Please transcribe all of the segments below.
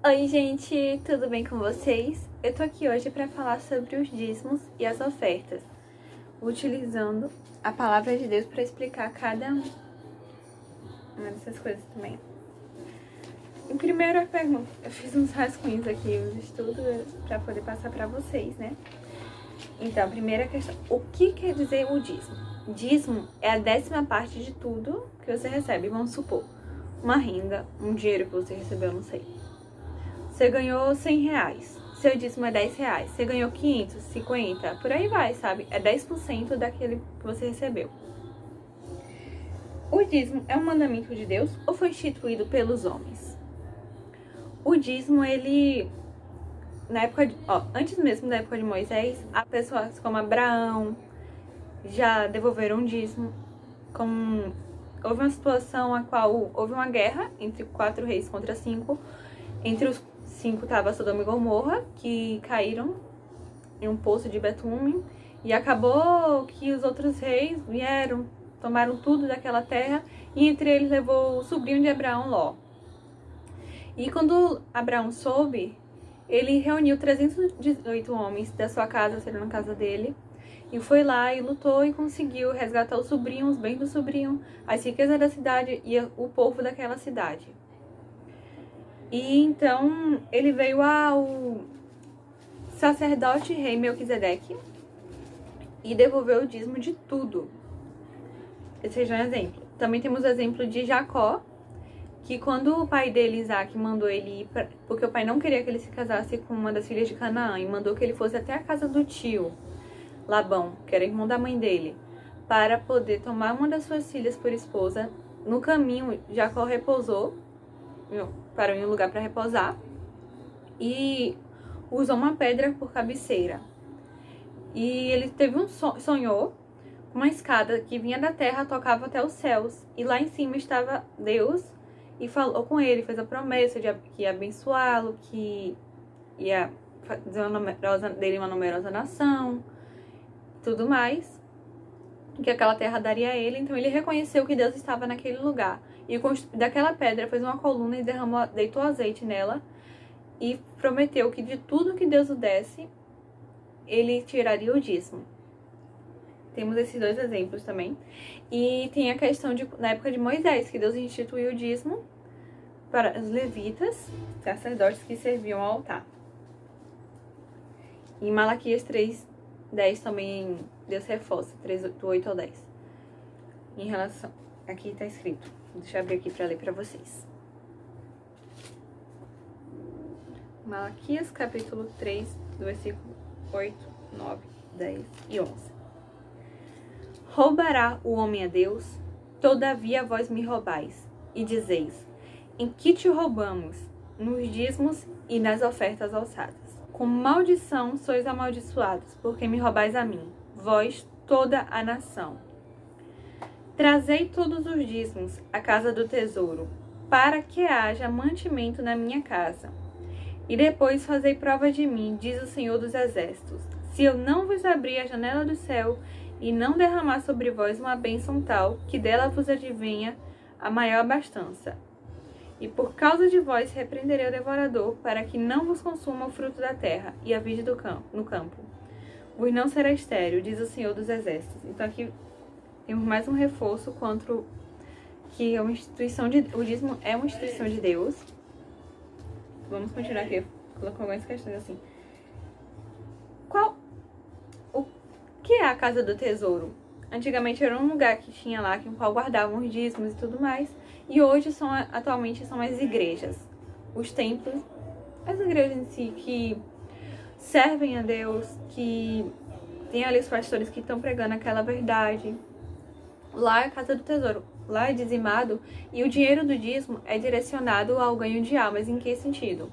Oi, gente, tudo bem com vocês? Eu tô aqui hoje para falar sobre os dízimos e as ofertas, utilizando a palavra de Deus para explicar cada uma dessas coisas também. Em primeira pergunta, eu fiz uns rascunhos aqui, uns estudos para poder passar para vocês, né? Então, a primeira questão, o que quer dizer o dízimo? Dízimo é a 10ª parte de tudo que você recebe. Vamos supor, uma renda, um dinheiro que você recebeu, não sei. Você ganhou R$100, seu dízimo é R$10. Você ganhou 500, 50, por aí vai, sabe? É 10% daquele que você recebeu. O dízimo é um mandamento de Deus ou foi instituído pelos homens? O dízimo, ele... Na época antes mesmo da época de Moisés, as pessoas como Abraão já devolveram dízimo. Houve uma situação a qual houve uma guerra entre 4 reis contra 5. Entre os 5 estava Sodoma e Gomorra, que caíram em um poço de betume. E acabou que os outros reis vieram, tomaram tudo daquela terra. E entre eles levou o sobrinho de Abraão, Ló. E quando Abraão soube, ele reuniu 318 homens da sua casa, seria na casa dele, e foi lá e lutou e conseguiu resgatar o sobrinho, os bens do sobrinho, as riquezas da cidade e o povo daquela cidade. E então ele veio ao sacerdote rei Melquisedeque e devolveu o dízimo de tudo. Esse seja um exemplo. Também temos o exemplo de Jacó, que quando o pai dele, Isaac, mandou ele ir porque o pai não queria que ele se casasse com uma das filhas de Canaã, e mandou que ele fosse até a casa do tio Labão, que era irmão da mãe dele, para poder tomar uma das suas filhas por esposa. No caminho, Jacó repousou, parou em um lugar para repousar, e usou uma pedra por cabeceira. E ele teve sonhou uma escada que vinha da terra, tocava até os céus, e lá em cima estava Deus, e falou com ele, fez a promessa de que ia abençoá-lo, que ia fazer dele uma numerosa nação, tudo mais, que aquela terra daria a ele. Então ele reconheceu que Deus estava naquele lugar, e daquela pedra fez uma coluna e deitou azeite nela, e prometeu que de tudo que Deus o desse, ele tiraria o dízimo. Temos esses dois exemplos também. E tem a questão na época de Moisés, que Deus instituiu o dízimo para os levitas, sacerdotes que serviam ao altar. Em Malaquias 3:10 também Deus reforça, 3:8 ao 10. Em relação... Aqui está escrito. Deixa eu abrir aqui para ler para vocês. Malaquias capítulo 3, do versículo 8, 9, 10 e 11. Roubará o homem a Deus? Todavia vós me roubais, e dizeis: em que te roubamos? Nos dízimos e nas ofertas alçadas. Com maldição sois amaldiçoados, porque me roubais a mim, vós, toda a nação. Trazei todos os dízimos à casa do tesouro, para que haja mantimento na minha casa. E depois fazei prova de mim, diz o Senhor dos Exércitos, se eu não vos abrir a janela do céu e não derramar sobre vós uma bênção tal, que dela vos advenha a maior abastança. E por causa de vós repreenderei o devorador, para que não vos consuma o fruto da terra e a vide no campo. Vos não será estéril, diz o Senhor dos Exércitos. Então aqui temos mais um reforço quanto que é uma instituição o dízimo é uma instituição de Deus. Vamos continuar aqui, colocando algumas questões assim. O que é a casa do tesouro? Antigamente era um lugar que tinha lá, que qual guardavam os dízimos e tudo mais. E hoje atualmente são as igrejas, os templos, as igrejas em si que servem a Deus, que tem ali os pastores que estão pregando aquela verdade. Lá é a casa do tesouro, lá é dizimado, e o dinheiro do dízimo é direcionado ao ganho de almas. Em que sentido?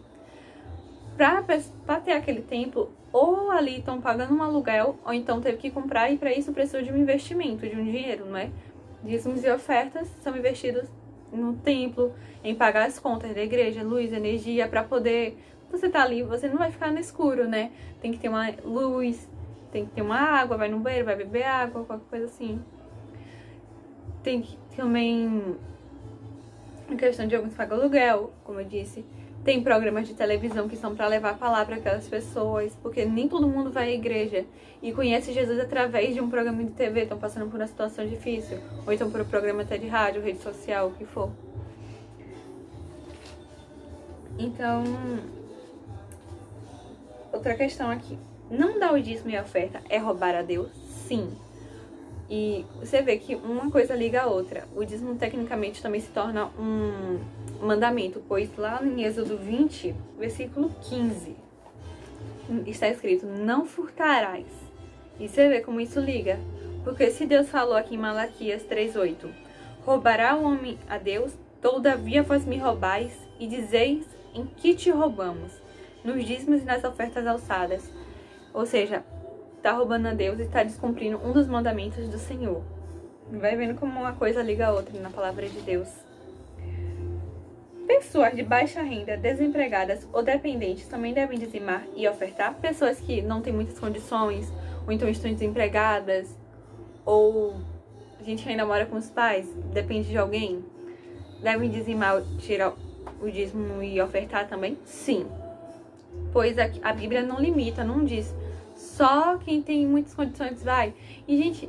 Para ter aquele templo, ou ali estão pagando um aluguel, ou então teve que comprar, e para isso precisa de um investimento, de um dinheiro, não é? Dízimos e ofertas são investidos no templo, em pagar as contas da igreja, luz, energia, para poder... Você tá ali, você não vai ficar no escuro, né? Tem que ter uma luz, tem que ter uma água, vai no banheiro, vai beber água, qualquer coisa assim. Tem que também a questão de alguns pagam aluguel, como eu disse. Tem programas de televisão que são para levar a palavra para aquelas pessoas, porque nem todo mundo vai à igreja e conhece Jesus através de um programa de TV, estão passando por uma situação difícil, ou então por um programa até de rádio, rede social, o que for. Então, outra questão aqui. Não dar o dízimo e a oferta é roubar a Deus? Sim. E você vê que uma coisa liga a outra. O dízimo, tecnicamente, também se torna um mandamento, pois lá em Êxodo 20, versículo 15, está escrito: não furtarás. E você vê como isso liga. Porque se Deus falou aqui em Malaquias 3:8, roubará o homem a Deus, todavia vós me roubais, e dizeis em que te roubamos? Nos dízimos e nas ofertas alçadas. Ou seja, está roubando a Deus e está descumprindo um dos mandamentos do Senhor. Vai vendo como uma coisa liga a outra na palavra de Deus. Pessoas de baixa renda, desempregadas ou dependentes também devem dizimar e ofertar. Pessoas que não têm muitas condições, ou então estão desempregadas, ou gente que ainda mora com os pais, depende de alguém, devem dizimar, tirar o dízimo e ofertar também? Sim. Pois a Bíblia não limita, não diz só quem tem muitas condições vai. E, gente,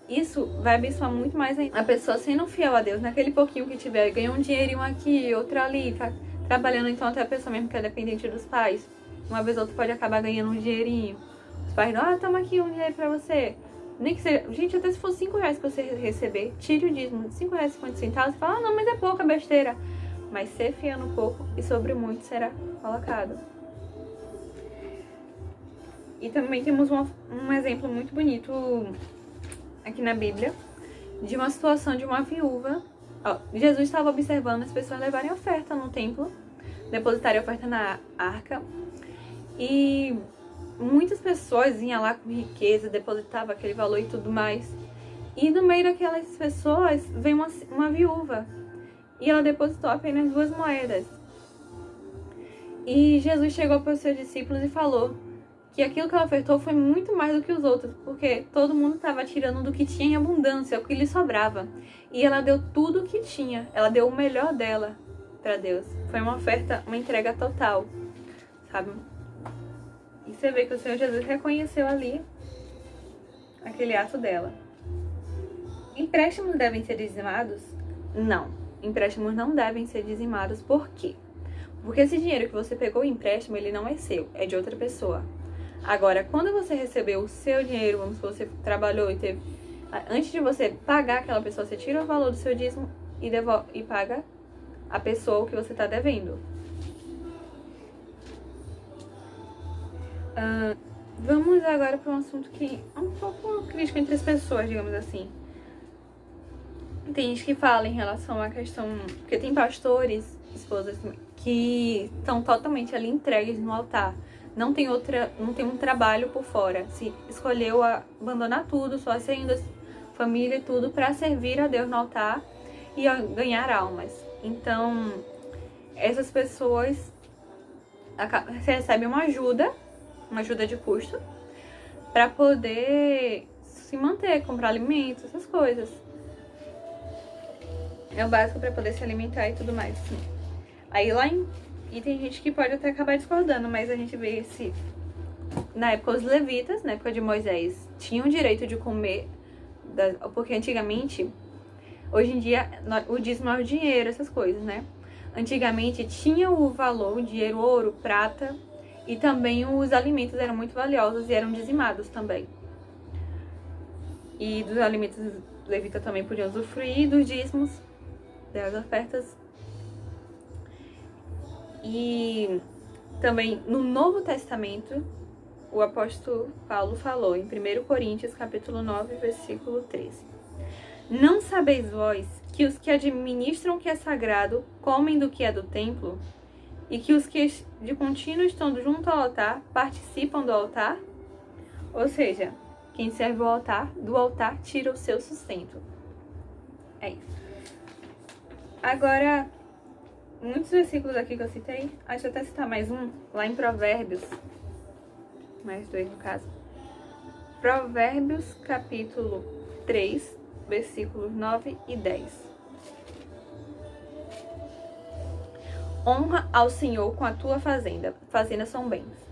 isso vai abençoar muito mais ainda. A pessoa sendo fiel a Deus, naquele pouquinho que tiver, ganhou um dinheirinho aqui, outro ali, tá trabalhando, então até a pessoa mesmo que é dependente dos pais, uma vez ou outra pode acabar ganhando um dinheirinho. Os pais dão, toma aqui um dinheiro pra você. Nem que seja, gente, até se for 5 reais que você receber, tire o dízimo de 5 reais e 50 centavos e fala, não, mas é pouca besteira. Mas ser fiel no pouco e sobre muito será colocado. E também temos um exemplo muito bonito aqui na Bíblia, de uma situação de uma viúva. Jesus estava observando as pessoas levarem oferta no templo, depositarem oferta na arca, e muitas pessoas iam lá com riqueza, depositavam aquele valor e tudo mais. E no meio daquelas pessoas veio uma viúva, e ela depositou apenas 2 moedas. E Jesus chegou para os seus discípulos e falou que aquilo que ela ofertou foi muito mais do que os outros, porque todo mundo estava tirando do que tinha em abundância, o que lhe sobrava. E ela deu tudo o que tinha, ela deu o melhor dela para Deus. Foi uma oferta, uma entrega total, sabe? E você vê que o Senhor Jesus reconheceu ali aquele ato dela. Empréstimos devem ser dizimados? Não, empréstimos não devem ser dizimados. Por quê? Porque esse dinheiro que você pegou em empréstimo, ele não é seu, é de outra pessoa. Agora, quando você recebeu o seu dinheiro, vamos supor, você trabalhou e teve... Antes de você pagar aquela pessoa, você tira o valor do seu dízimo e paga a pessoa o que você está devendo. Vamos agora para um assunto que é um pouco crítico entre as pessoas, digamos assim. Tem gente que fala em relação à questão... Porque tem pastores, esposas, que estão totalmente ali entregues no altar. Não tem um trabalho por fora. Se escolheu abandonar tudo, suas rendas, família e tudo, para servir a Deus no altar e ganhar almas. Então, essas pessoas recebem uma ajuda de custo, para poder se manter, comprar alimentos, essas coisas. É o básico para poder se alimentar e tudo mais. Sim. Aí e tem gente que pode até acabar discordando, mas a gente vê na época os levitas, na época de Moisés, tinham direito de comer, porque antigamente, hoje em dia, o dízimo é o dinheiro, essas coisas, né? Antigamente tinha o valor, o dinheiro, ouro, prata, e também os alimentos eram muito valiosos e eram dizimados também. E dos alimentos, os levitas também podiam usufruir dos dízimos, das ofertas. E também no Novo Testamento, o apóstolo Paulo falou em 1 Coríntios capítulo 9, versículo 13. Não sabeis vós que os que administram o que é sagrado comem do que é do templo? E que os que de contínuo estão junto ao altar participam do altar? Ou seja, quem serve o altar, do altar tira o seu sustento. É isso. Agora, muitos versículos aqui que eu citei, acho até citar mais um, lá em Provérbios, mais 2 no caso. Provérbios capítulo 3, versículos 9 e 10. Honra ao Senhor com a tua fazenda. Fazendas são bens.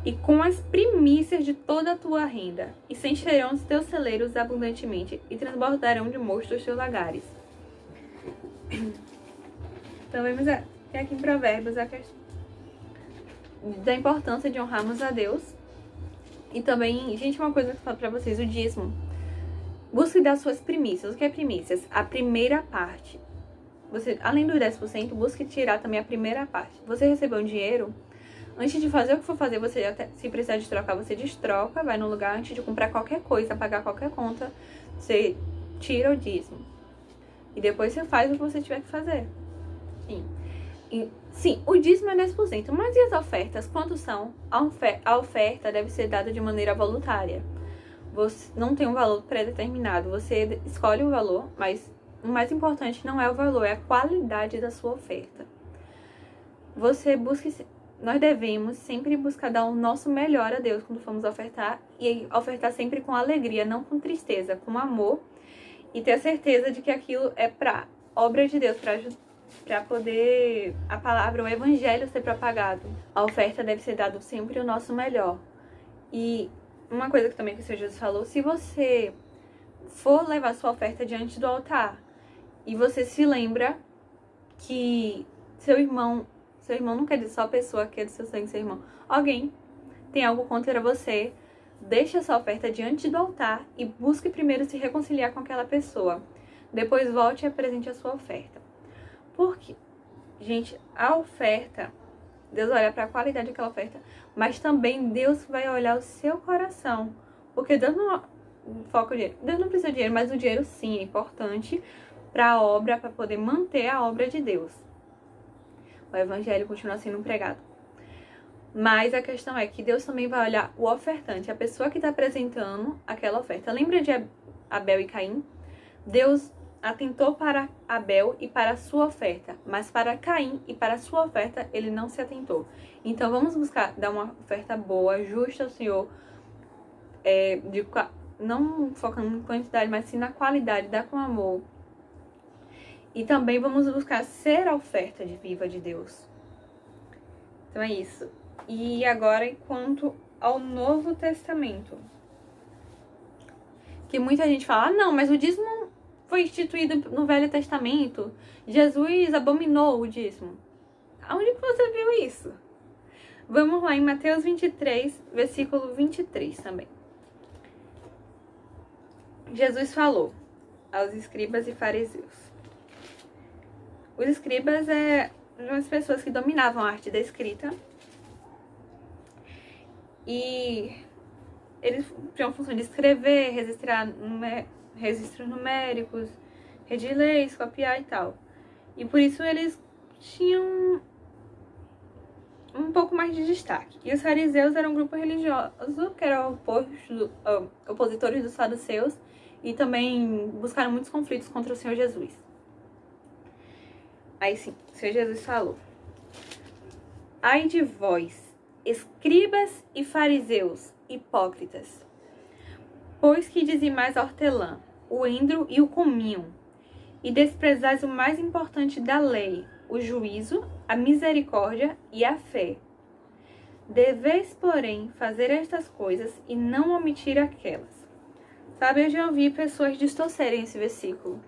E com as primícias de toda a tua renda. E se encherão os teus celeiros abundantemente. E transbordarão de mosto os teus lagares. Então vamos ter aqui em Provérbios a questão da importância de honrarmos a Deus. E também, gente, uma coisa que eu falo pra vocês, o dízimo. Busque dar suas primícias. O que é primícias? A primeira parte. Você, além do 10%, busque tirar também a primeira parte. Você recebeu um dinheiro, antes de fazer o que for fazer, você até, se precisar de trocar, você destroca, vai no lugar, antes de comprar qualquer coisa, pagar qualquer conta, você tira o dízimo. E depois você faz o que você tiver que fazer. Sim, o dízimo é 10%, mas e as ofertas? Quanto são? A oferta deve ser dada de maneira voluntária. Você não tem um valor pré-determinado, você escolhe o valor, mas o mais importante não é o valor, é a qualidade da sua oferta. Nós devemos sempre buscar dar o nosso melhor a Deus quando formos ofertar, e ofertar sempre com alegria, não com tristeza, com amor, e ter a certeza de que aquilo é para obra de Deus, para poder a palavra, o evangelho ser propagado. A oferta deve ser dado sempre o nosso melhor. E uma coisa que também que o Senhor Jesus falou, se você for levar sua oferta diante do altar e você se lembra que seu irmão não quer dizer só a pessoa que é do seu sangue, seu irmão, alguém tem algo contra você, deixe a sua oferta diante do altar e busque primeiro se reconciliar com aquela pessoa. Depois volte e apresente a sua oferta. Porque, gente, a oferta, Deus olha para a qualidade daquela oferta, mas também Deus vai olhar o seu coração. Porque Deus não foca o dinheiro. Deus não precisa de dinheiro, mas o dinheiro sim é importante para a obra, para poder manter a obra de Deus. O evangelho continua sendo pregado. Mas a questão é que Deus também vai olhar o ofertante, a pessoa que está apresentando aquela oferta. Lembra de Abel e Caim? Deus atentou para Abel e para a sua oferta, mas para Caim e para a sua oferta ele não se atentou. Então vamos buscar dar uma oferta boa, justa ao Senhor, não focando em quantidade, mas sim na qualidade, dar com amor. E também vamos buscar ser a oferta viva de Deus. Então é isso. E agora, quanto ao Novo Testamento, que muita gente fala, não, mas o dízimo foi instituído no Velho Testamento. Jesus abominou o dízimo. Aonde que você viu isso? Vamos lá em Mateus 23, versículo 23 também. Jesus falou aos escribas e fariseus. Os escribas eram as pessoas que dominavam a arte da escrita. E eles tinham a função de escrever, registros numéricos, redigir leis, copiar e tal. E por isso eles tinham um pouco mais de destaque. E os fariseus eram um grupo religioso que eram opositores dos saduceus e também buscaram muitos conflitos contra o Senhor Jesus. Aí sim, o Senhor Jesus falou: ai de vós, escribas e fariseus, hipócritas, pois que dizimais a hortelã, o endro e o cominho, e desprezais o mais importante da lei, o juízo, a misericórdia e a fé. Deveis, porém, fazer estas coisas e não omitir aquelas. Sabe, eu já ouvi pessoas distorcerem esse versículo.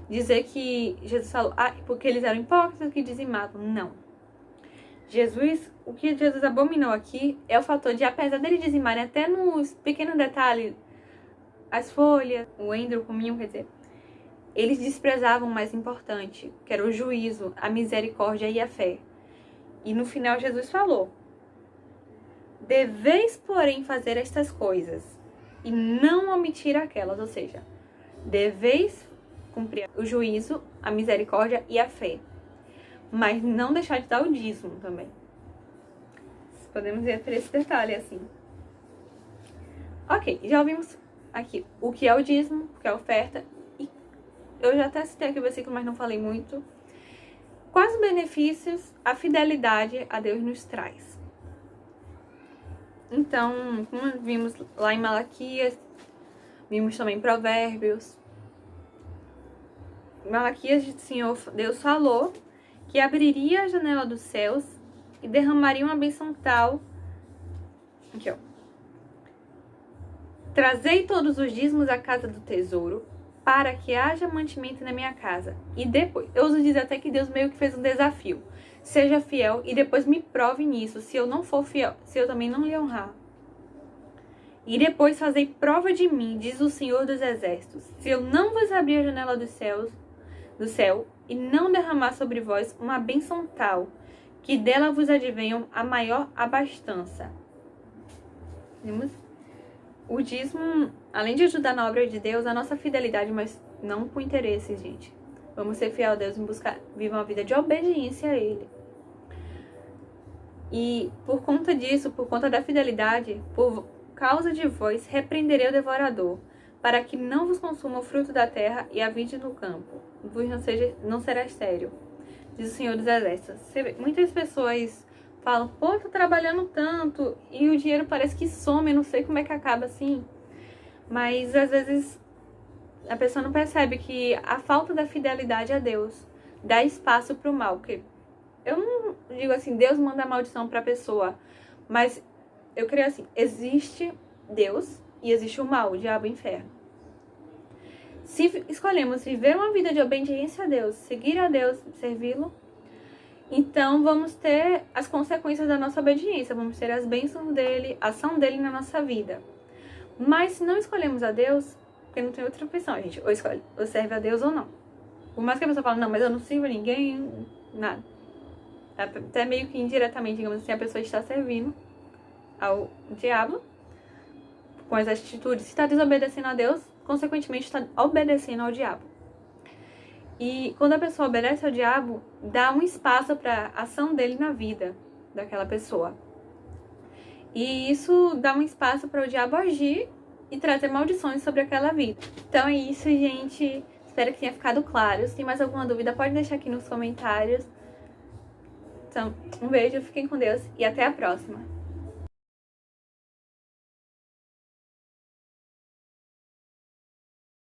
Dizer que Jesus falou, porque eles eram hipócritas que dizimavam. Não. O que Jesus abominou aqui é o fator de, apesar dele dizimarem até nos pequenos detalhes, as folhas, o endro, o cominho, quer dizer, eles desprezavam o mais importante, que era o juízo, a misericórdia e a fé. E no final Jesus falou: deveis, porém, fazer estas coisas e não omitir aquelas, ou seja, deveis cumprir o juízo, a misericórdia e a fé, mas não deixar de dar o dízimo também. Podemos ver por esse detalhe assim. Ok, já ouvimos aqui o que é o dízimo, o que é a oferta, e eu já até citei aqui o versículo, mas não falei muito. Quais os benefícios a fidelidade a Deus nos traz? Então, como vimos lá em Malaquias, vimos também em Provérbios. Malaquias, o Senhor, Deus falou que abriria a janela dos céus e derramaria uma bênção tal. Aqui, ó. Trazei todos os dízimos à casa do tesouro, para que haja mantimento na minha casa. E depois, eu ouso dizer até que Deus meio que fez um desafio. Seja fiel e depois me prove nisso. Se eu não for fiel, se eu também não lhe honrar. E depois fazei prova de mim, diz o Senhor dos Exércitos, se eu não vos abrir a janela do céu, e não derramar sobre vós uma bênção tal, que dela vos advenham a maior abastança. Vimos? O dízimo, além de ajudar na obra de Deus, a nossa fidelidade, mas não por interesse, gente. Vamos ser fiel a Deus e buscar, viver uma vida de obediência a Ele. E por conta disso, por conta da fidelidade, por causa de vós, repreenderei o devorador, para que não vos consuma o fruto da terra e a vide no campo. Vos não será estéril, diz o Senhor dos Exércitos. Muitas pessoas falam, pô, tô trabalhando tanto, e o dinheiro parece que some, eu não sei como é que acaba assim. Mas às vezes a pessoa não percebe que a falta da fidelidade a Deus dá espaço para o mal. Porque eu não digo assim, Deus manda a maldição para a pessoa, mas eu creio assim, existe Deus e existe o mal, o diabo e o inferno. Se escolhemos viver uma vida de obediência a Deus, seguir a Deus, servi-lo, então vamos ter as consequências da nossa obediência, vamos ter as bênçãos dele, a ação dele na nossa vida. Mas se não escolhemos a Deus, porque não tem outra opção, gente, ou serve a Deus ou não. Por mais que a pessoa fale, não, mas eu não sirvo a ninguém, nada. Até meio que indiretamente, digamos assim, a pessoa está servindo ao diabo com as atitudes. Se está desobedecendo a Deus, consequentemente está obedecendo ao diabo. E quando a pessoa obedece ao diabo, dá um espaço para a ação dele na vida daquela pessoa. E isso dá um espaço para o diabo agir e trazer maldições sobre aquela vida. Então é isso, gente. Espero que tenha ficado claro. Se tem mais alguma dúvida, pode deixar aqui nos comentários. Então, um beijo, fiquem com Deus e até a próxima.